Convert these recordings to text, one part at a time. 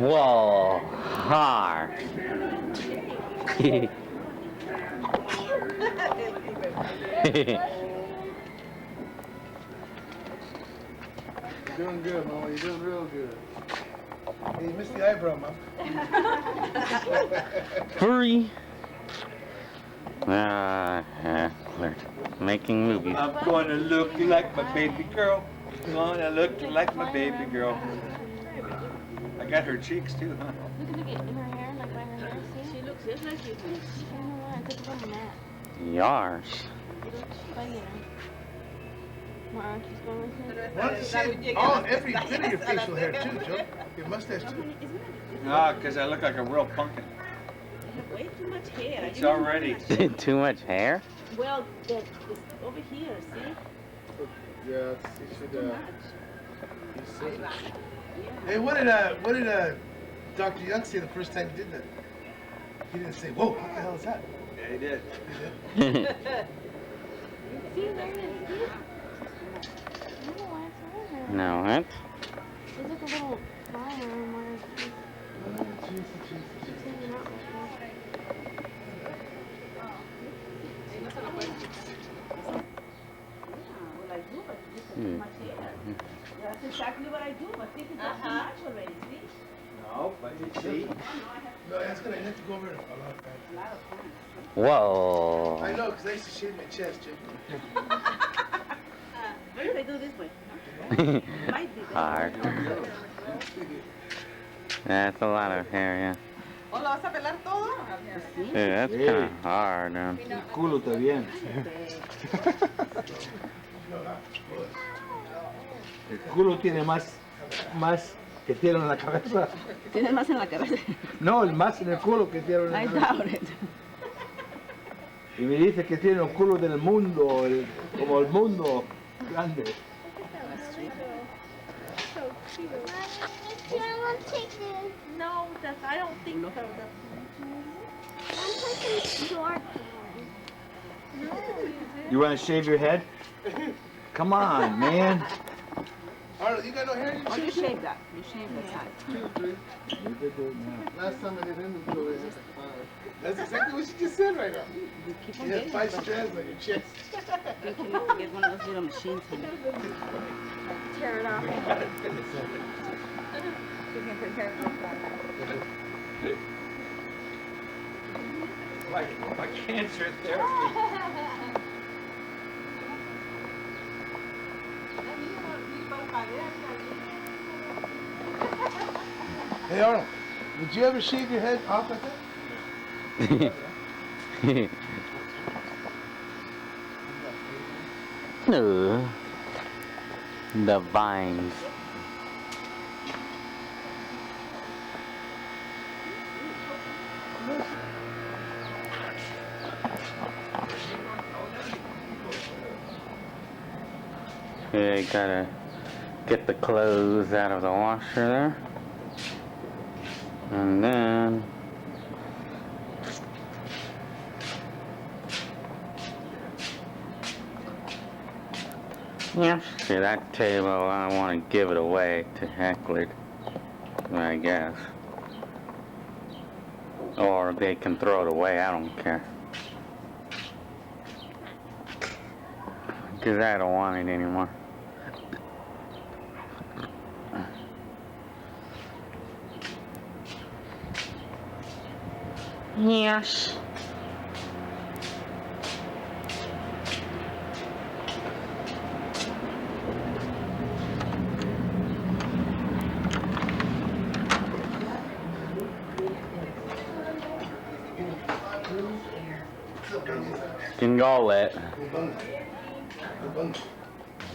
Whoa, hard. You're doing good, Mama. You're doing real good. Hey, you missed the eyebrow, Mom. Hurry. Making movies. I'm gonna look like my baby girl. Gonna look like my baby girl. I got her cheeks too, huh? Look at in her hair, like by her hair. See? She looks just like you. I don't know why. I took it from that. Yars. She's going with him. Why don't you shave all, every bit of your facial hair too, Joe? Your mustache too. Ah, because I look like a real pumpkin. Way too much hair. It's already. Too much hair? Well, it's over here, see? Yeah, you should, Too much. Hey, what did Dr. Young say the first time he did that? He didn't say, whoa, what the hell is that? Yeah, he did. He did? See, there it is. See? I don't know why it's over there. No, what? There's like a little flower in where she's Jesus. hanging out like that. That's exactly what I do, but think it's too much already, see? No, but you see. No, that's gonna have to go over it a lot of times. Whoa. I know, because I used to shave my chest, Jake. What if I do this way? Might be better. Hard. That's a lot of hair, ¿O lo vas a pelar todo? yeah. Yeah, that's kind of hard, man. El culo está bien. El culo tiene más que tiene en la cabeza. Tienes más en la cabeza. No, el más en el culo que tiene en la I cabeza. doubt it. Y me dice que tiene el culo del mundo, como el mundo grande. No, I don't think so. You want to shave your head? Come on, man. Arnold, you got no hair? Oh, you shave that. You shave the side. Last time I did inventory, I had 5. That's exactly what she just said right now. You keep on You have getting 5 some. strands on your chest. You can get one of those little machines. Tear it off. Like cancer therapy. Hey, Arnold, did you ever shave your head off like that? The vines. Yeah, you gotta get the clothes out of the washer there. And then yeah, see that table, I want to give it away to Hecklid, I guess. Or they can throw it away, I don't care. Because I don't want it anymore. Yes. Tingole.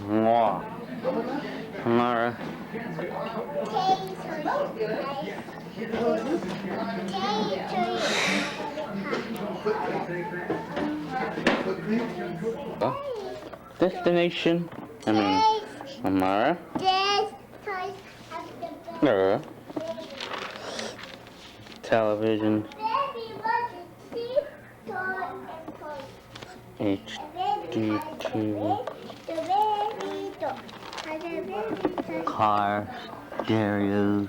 Mwah. Mara. Destination. I mean, Amara. Television. HD2. Car. Stereos.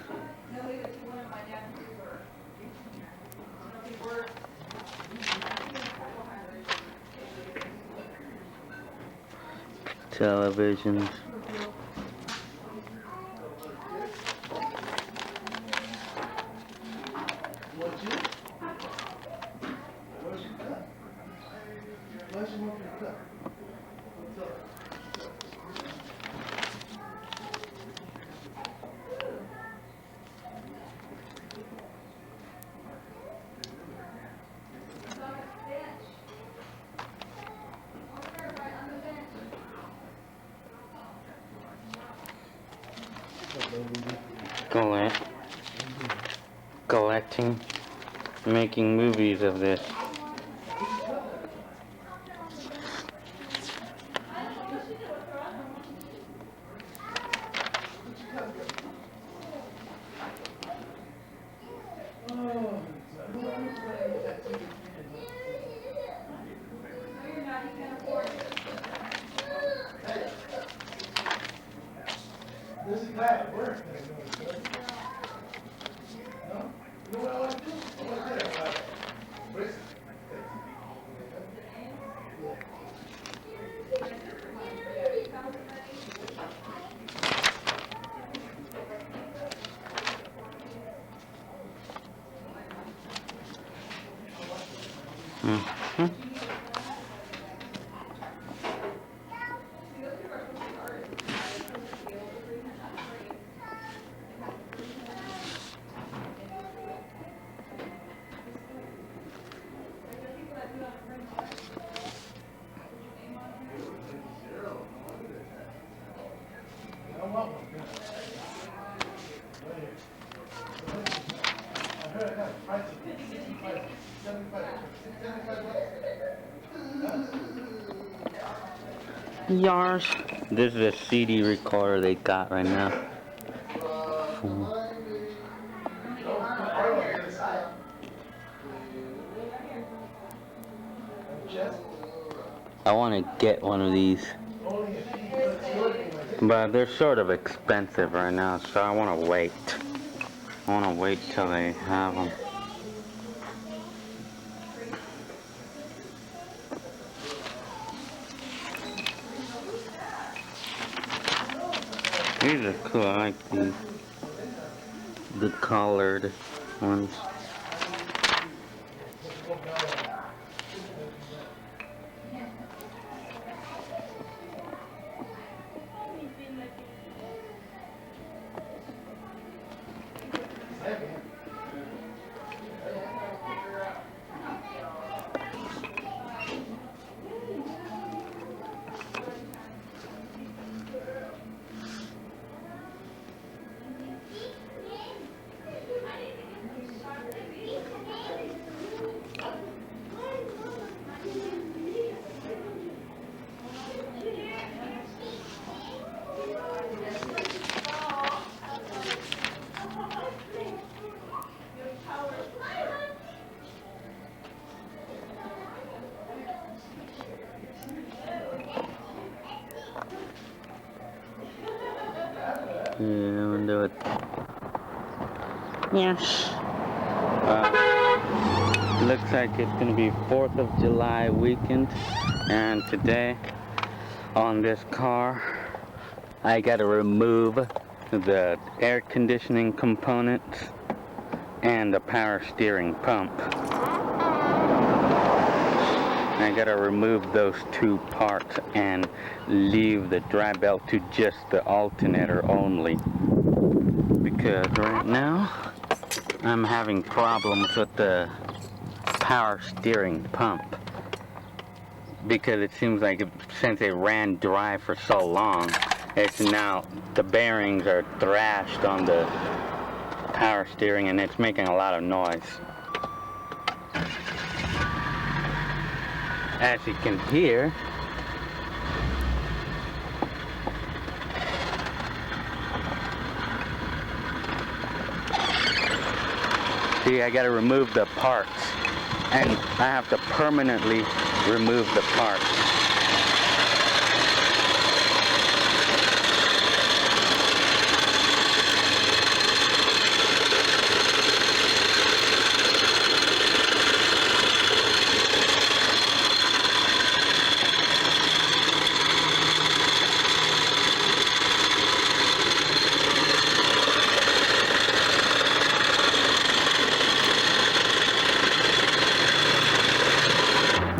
Televisions. Collecting, making movies of this. This is glad it worked. No? You know what I want to do? I want to do that. Brace it. Mm-hmm. Yars. This is a CD recorder they got right now. I want to get one of these, but they're sort of expensive right now, so I want to wait. I want to wait till they have them. These are cool. I like these. The colored ones. Yeah, I'm gonna do it. Yes. Looks like it's gonna be 4th of July weekend, and today on this car I gotta remove the air conditioning components and the power steering pump. I gotta remove those two parts and leave the dry belt to just the alternator only, because right now I'm having problems with the power steering pump. because it seems like since it ran dry for so long, it's now, the bearings are thrashed on the power steering and it's making a lot of noise. As you can hear, see, I gotta remove the parts, and I have to permanently remove the parts.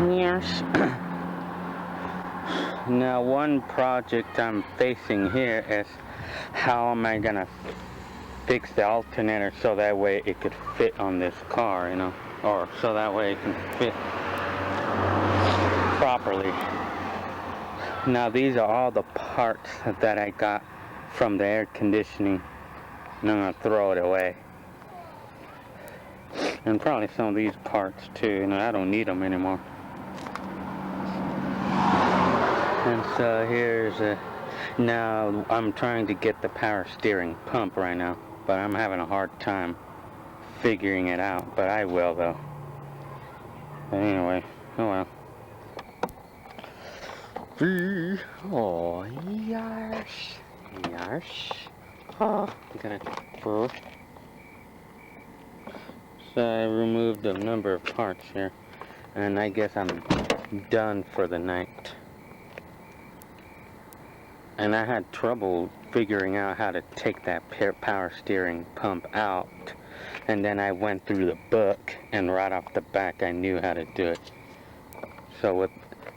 Yes. Now, one project I'm facing here is how am I gonna fix the alternator so that way it could fit on this car, you know, or so that way it can fit properly. Now, these are all the parts that I got from the air conditioning, and I'm gonna throw it away. And probably some of these parts too, you know, I don't need them anymore. And so here's now I'm trying to get the power steering pump right now, but I'm having a hard time figuring it out, but I will though. But anyway, oh well. Oh, yes. Yes. Oh, I gotta proof. So I removed a number of parts here, and I guess I'm done for the night. And I had trouble figuring out how to take that power steering pump out. And then I went through the book, and right off the back I knew how to do it. So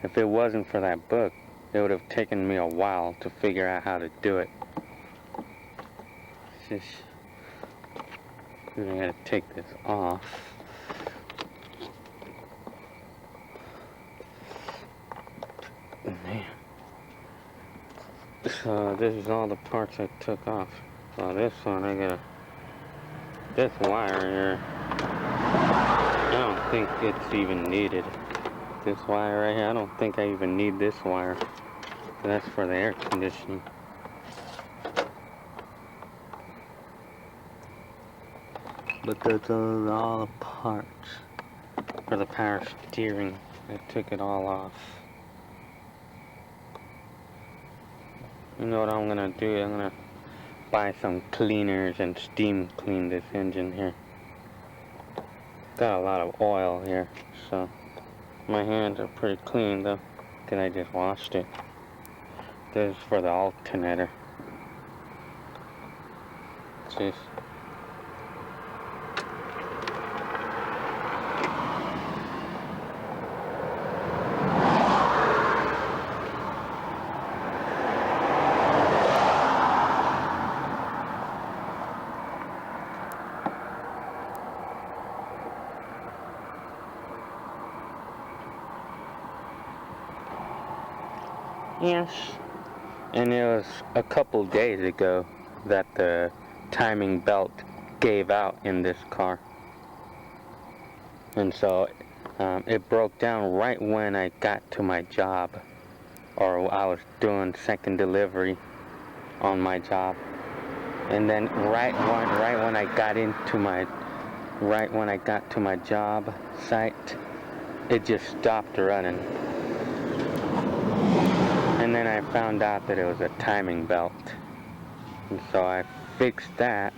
if it wasn't for that book, it would have taken me a while to figure out how to do it. It's just, I gotta take this off. Man. So this is all the parts I took off. So this one I gotta, this wire here, I don't think it's even needed. This wire right here, I don't think I even need this wire. That's for the air conditioning. But those are all the parts for the power steering. I took it all off. You know what I'm gonna do? I'm gonna buy some cleaners and steam clean this engine here. Got a lot of oil here, so my hands are pretty clean though, because I just washed it. This is for the alternator. Jeez. Yes. And it was a couple days ago that the timing belt gave out in this car. And so it broke down right when I got to my job, or I was doing second delivery on my job. And then right when I got to my job site, it just stopped running. And then I found out that it was a timing belt. And so I fixed that.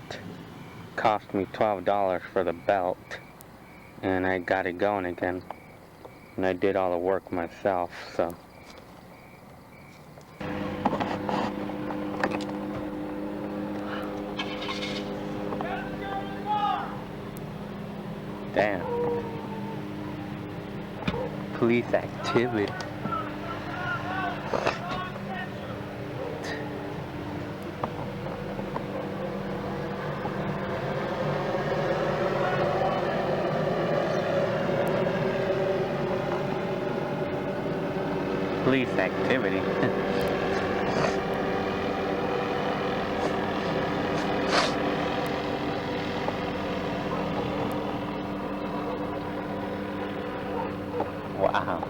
Cost me $12 for the belt. And I got it going again. And I did all the work myself, so. Damn. Police activity. police activity. Wow.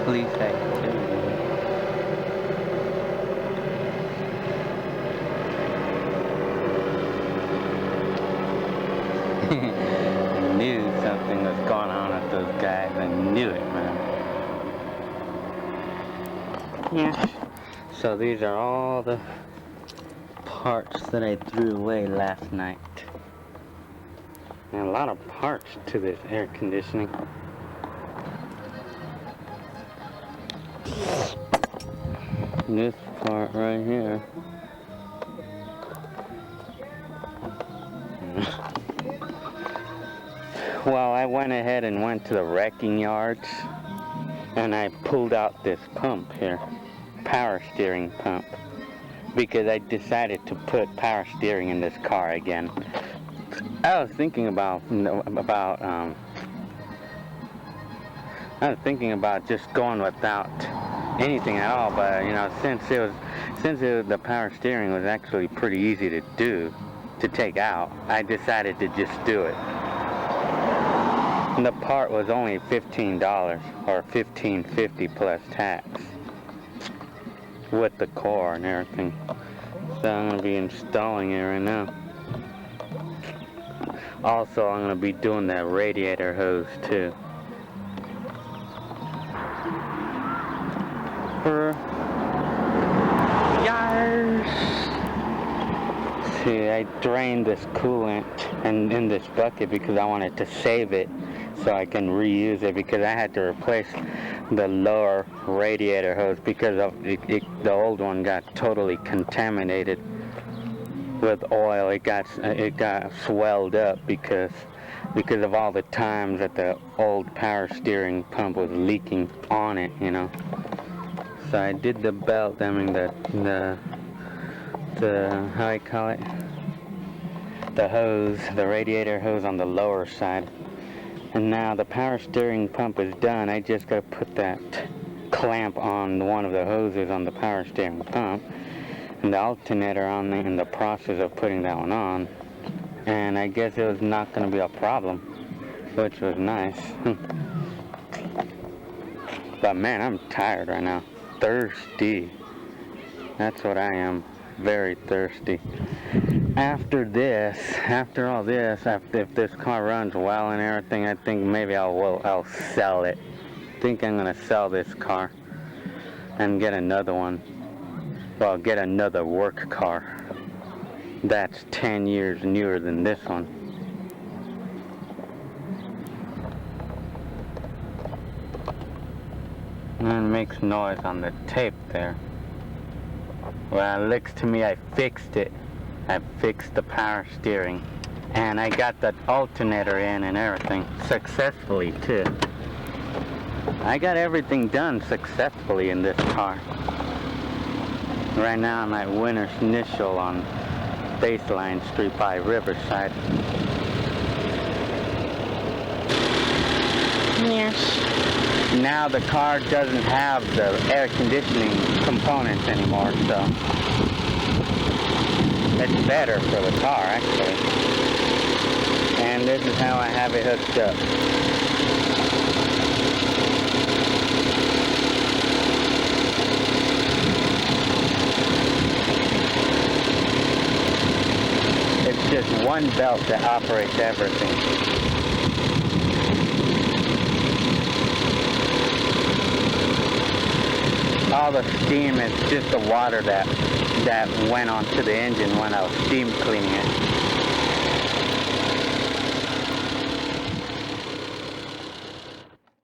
Police activity. I knew something was going on with those guys. I knew it, man. Yeah. So these are all the parts that I threw away last night. And a lot of parts to this air conditioning. This part right here. Well, I went ahead and went to the wrecking yards and I pulled out this pump here, power steering pump, because I decided to put power steering in this car again. I was thinking about just going without anything at all, but you know, since the power steering was actually pretty easy to do, to take out, I decided to just do it. And the part was only $15 or $15.50 plus tax with the core and everything. So I'm gonna be installing it right now. Also, I'm gonna be doing that radiator hose too. See, I drained this coolant in this bucket because I wanted to save it so I can reuse it, because I had to replace the lower radiator hose because of the old one got totally contaminated with oil. It got swelled up because of all the times that the old power steering pump was leaking on it, you know. So I did the belt, I mean the how I call it, the hose, the radiator hose on the lower side. And now the power steering pump is done. I just got to put that clamp on one of the hoses on the power steering pump, and the alternator on there, in the process of putting that one on. And I guess it was not going to be a problem, which was nice. But man, I'm tired right now. Thirsty. That's what I am. Very thirsty. After all this, if this car runs well and everything, I think maybe I'll sell it. I think I'm gonna sell this car and get another one. Well, get another work car that's 10 years newer than this one. And it makes noise on the tape there. Well, it looks to me I fixed it. I fixed the power steering. And I got the alternator in and everything successfully too. I got everything done successfully in this car. Right now I'm at Winner's Initial on Baseline Street by Riverside. Yes. Now the car doesn't have the air conditioning components anymore, so it's better for the car actually. And this is how I have it hooked up. It's just one belt that operates everything. All the steam is just the water that went onto the engine when I was steam cleaning it.